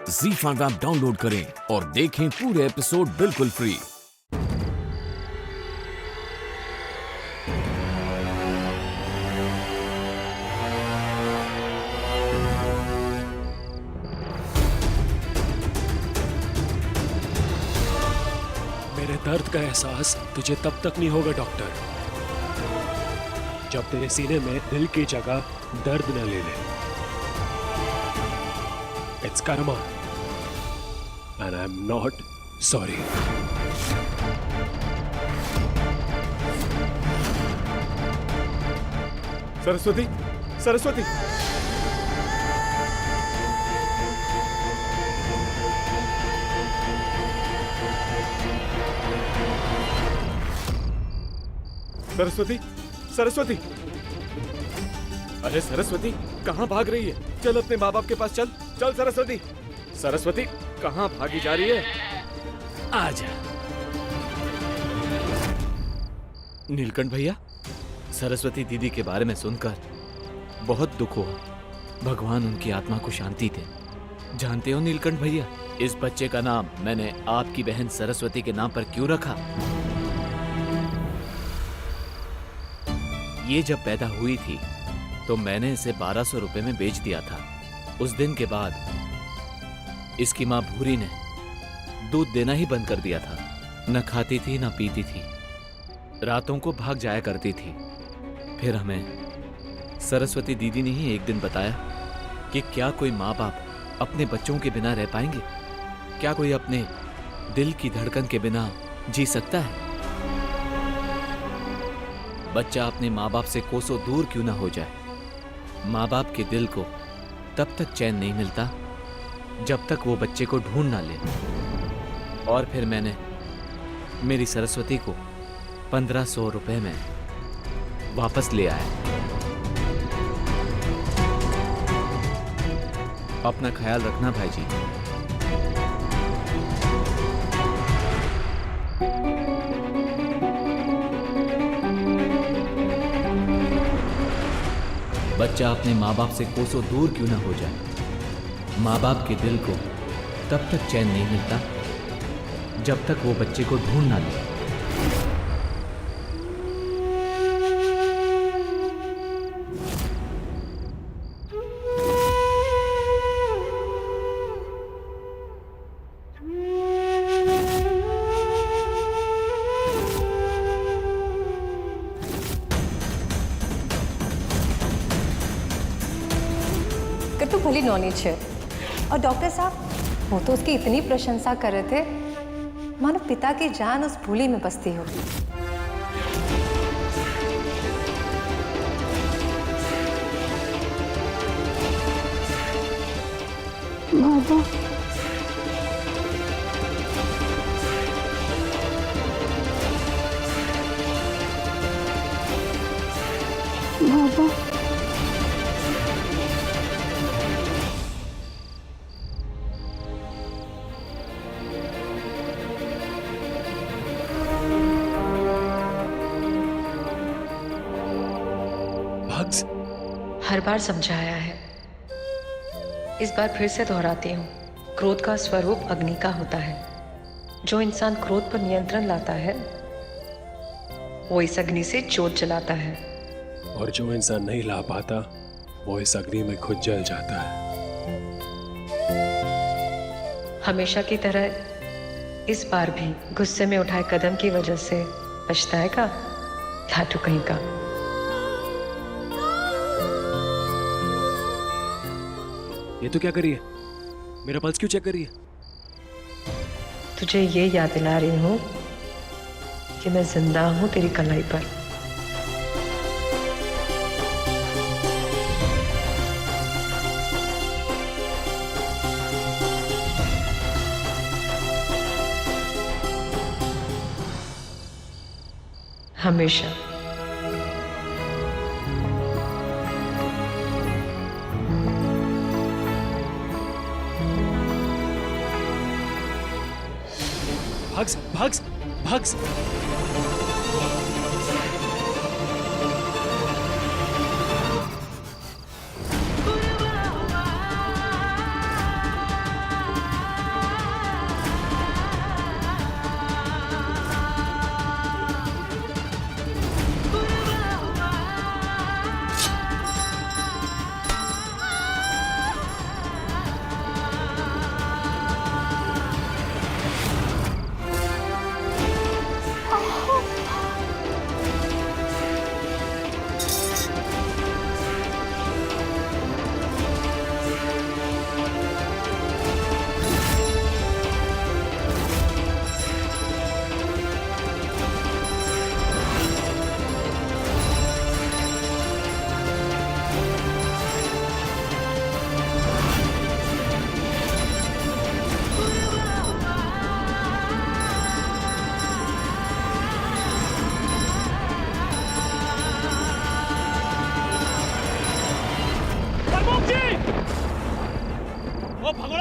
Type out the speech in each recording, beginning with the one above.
ZEE5 app download करें और देखें पूरे एपिसोड बिल्कुल फ्री। मेरे दर्द का एहसास तुझे तब तक नहीं होगा डॉक्टर, जब तेरे सीने में दिल की जगह दर्द न ले ले। It's karma and I'm not sorry. Saraswati, Saraswati, Saraswati, Saraswati, अरे सरस्वती, कहाँ भाग रही है? चल अपने माँ बाप के पास चल। चल सरस्वती, सरस्वती, कहाँ भागी जा रही है? आजा। नीलकंठ भैया, सरस्वती दीदी के बारे में सुनकर बहुत दुख हुआ। भगवान उनकी आत्मा को शांति दे। जानते हो नीलकंठ भैया, इस बच्चे का नाम मैंने आपकी बहन सरस्वती के नाम पर क्यों रखा? ये जब पैदा हुई थी तो मैंने इसे 1200 रुपए में बेच दिया था। उस दिन के बाद इसकी माँ भूरी ने दूध देना ही बंद कर दिया था। न खाती थी न पीती थी, रातों को भाग जाया करती थी। फिर हमें सरस्वती दीदी ने ही एक दिन बताया कि क्या कोई माँ बाप अपने बच्चों के बिना रह पाएंगे? क्या कोई अपने दिल की धड़कन के बिना जी सकता है? बच्चा अपने माँ बाप से कोसों दूर क्यों ना हो जाए, माँ बाप के दिल को तब तक चैन नहीं मिलता जब तक वो बच्चे को ढूंढ ना ले। और फिर मैंने मेरी सरस्वती को 1500 रुपए में वापस ले आया। अपना ख्याल रखना भाई जी। बच्चा अपने माँ बाप से कोसों दूर क्यों ना हो जाए, माँ बाप के दिल को तब तक चैन नहीं मिलता जब तक वो बच्चे को ढूंढ ना ले। तो भली नॉलेज है। और डॉक्टर साहब, वो तो उसकी इतनी प्रशंसा कर रहे थे मानो पिता की जान उस भूली में बसती हो। बाबा, बाबा, हर बार समझाया है, इस बार फिर से दोहराती हूँ। क्रोध का स्वरूप अग्नि का होता है। जो इंसान क्रोध पर नियंत्रण लाता है वो इस अग्नि से जोत जलाता है, और जो इंसान नहीं ला पाता वो इस अग्नि में खुद जल जाता है। हमेशा की तरह इस बार भी गुस्से में उठाए कदम की वजह से पछताएगा लाटू कहीं का। ये तो क्या करी है? मेरा पल्स क्यों चेक करी है? तुझे ये याद दिला रही हूँ कि मैं जिंदा हूँ तेरी कलाई पर। हमेशा। भाग्स, भाग्स, भाग्स।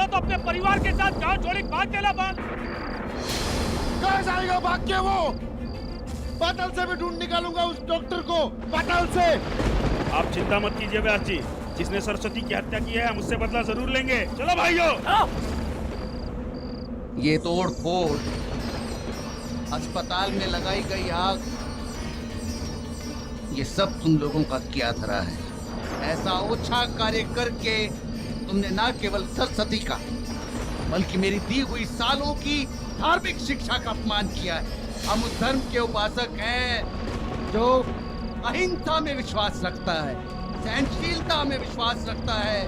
होगा तो अपने परिवार के साथ गांव छोड़ भाग देना बंद। कहाँ जाएगा भाग के वो? पाताल से भी ढूंढ निकालूंगा उस डॉक्टर को, पाताल से। आप चिंता मत कीजिए व्यास जी, जिसने सरस्वती की हत्या की है हम उससे बदला जरूर लेंगे। चलो भाइयों। ये तोड़ फोड़, अस्पताल में लगाई गई आग, ये सब तुम लोगों का किया धरा है। ऐसा ओछा कार्य करके तुमने न केवल सरस्वती का बल्कि मेरी दी हुई सालों की धार्मिक शिक्षा का अपमान किया है। हम उस धर्म के उपासक हैं जो अहिंसा में विश्वास रखता है, सहनशीलता में विश्वास रखता है,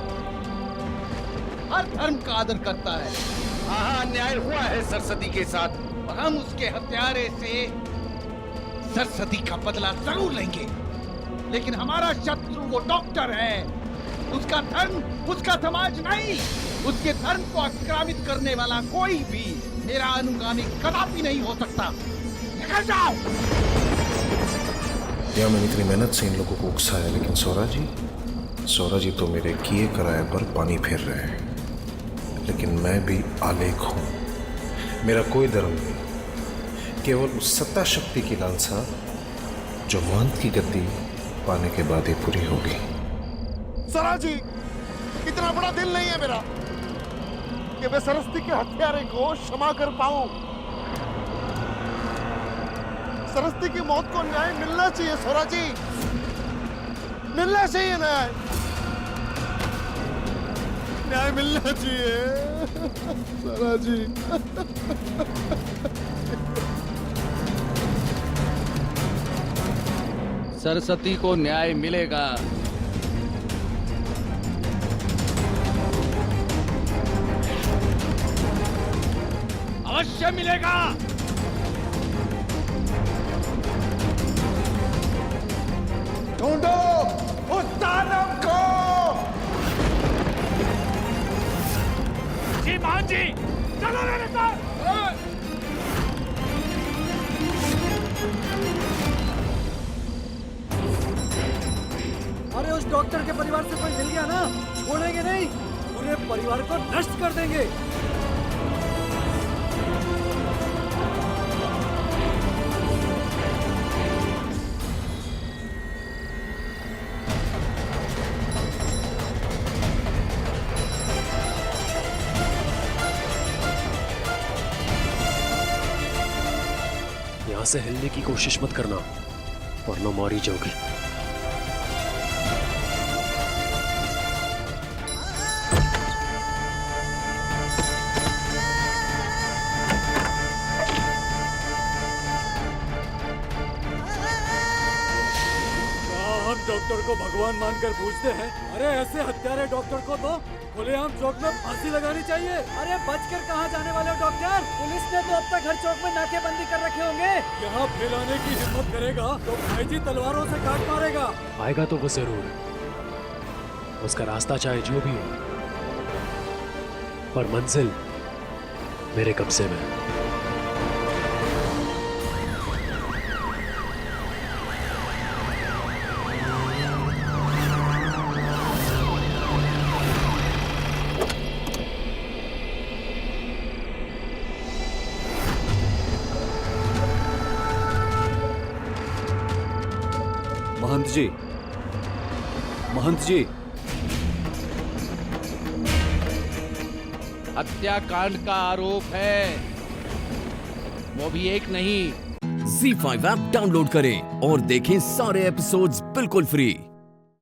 हर धर्म का आदर करता है। हाँ, अन्याय हुआ है सरस्वती के साथ और हम उसके हत्यारे से सरस्वती का बदला जरूर लेंगे। लेकिन हमारा शत्रु वो डॉक्टर है, उसका धर्म, उसका समाज नहीं। उसके धर्म को आक्रामित करने वाला कोई भी मेरा अनुगामी कदापि नहीं हो सकता। निकल जाओ। या मैंने इतनी मेहनत से इन लोगों को उकसाया, लेकिन सौरा जी तो मेरे किए कराए पर पानी फेर रहे हैं। लेकिन मैं भी आलेख हूं, मेरा कोई धर्म नहीं, केवल उस सत्ता शक्ति की लालसा जो महंत की गद्दी पाने के बाद ही पूरी होगी। सरा जी, इतना बड़ा दिल नहीं है मेरा कि मैं सरस्वती के हत्यारे को क्षमा कर पाऊं। सरस्वती की मौत को न्याय मिलना चाहिए सौरा जी, मिलना चाहिए न्याय, न्याय मिलना चाहिए सौरा जी। सरस्वती को न्याय मिलेगा। अवश्य मिलेगा। ढूंढो उस दानव को। जी मान जी, चलो मेरे साथ। अरे उस डॉक्टर के परिवार से कोई मिल गया ना, छोड़ेंगे नहीं, पूरे परिवार को नष्ट कर देंगे। यहाँ से हिलने की कोशिश मत करना, वरना मारी जाओगी। डॉक्टर को भगवान मानकर पूछते हैं। अरे ऐसे हत्यारे डॉक्टर को तो खुलेआम चौक में फांसी लगानी चाहिए। अरे बचकर कहाँ जाने वाले हो डॉक्टर? पुलिस ने तो अब तक हर चौक में नाकेबंदी कर रखे होंगे। यहाँ फैलाने की हिम्मत करेगा तो भाई जी तलवारों से काट मारेगा। आएगा तो वो जरूर, उसका रास्ता चाहे जो भी हो, पर मंजिल मेरे कब्जे में। महंत जी, हत्याकांड का आरोप है, वो भी एक नहीं। ZEE5 ऐप डाउनलोड करें और देखें सारे एपिसोड्स बिल्कुल फ्री।